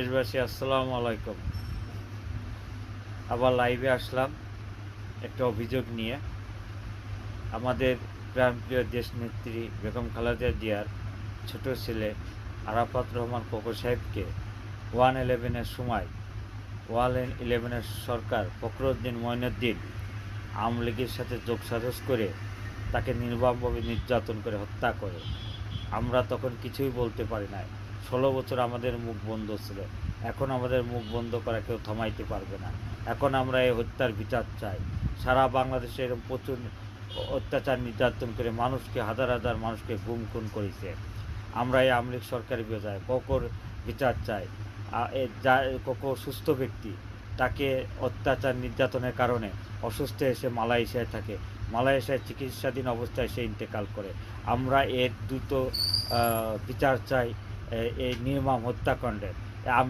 দেশবাসী আসসালামু আলাইকুম। আবার লাইভে আসলাম একটা অভিযোগ নিয়ে। আমাদের প্রাণপ্রিয় দেশনেত্রী বেগম খালেদা জিয়ার ছোট ছেলে আরাফাত রহমান কোকো সাহেবকে 111-এর সময় 111-এর সরকার ফখরুদ্দিন মঈনুদ্দিন আওয়ামী লীগের সাথে যোগসাজশ করে তাকে নির্মমভাবে নির্যাতন করে হত্যা করে। আমরা তখন কিছুই বলতে পারি নাই। 16 বছর আমাদের মুখ বন্ধ ছিল। এখন আমাদের মুখ বন্ধ করা কেউ থামাইতে পারবে না। এখন আমরা এই হত্যার বিচার চাই। সারা বাংলাদেশে এরকম প্রচুর অত্যাচার নির্যাতন করে মানুষকে, হাজার হাজার মানুষকে গুম খুন করেছে। আমরা এই আওয়ামী লীগ সরকারের বিরোধী কোকোর বিচার চাই। যা কোকো সুস্থ ব্যক্তি, তাকে অত্যাচার নির্যাতনের কারণে অসুস্থ এসে মালয়েশিয়ায় থাকে। মালয়েশিয়ায় চিকিৎসাধীন অবস্থায় সে ইন্তেকাল করে। আমরা এর দ্রুত বিচার চাই এই নির্মম হত্যাকাণ্ডের।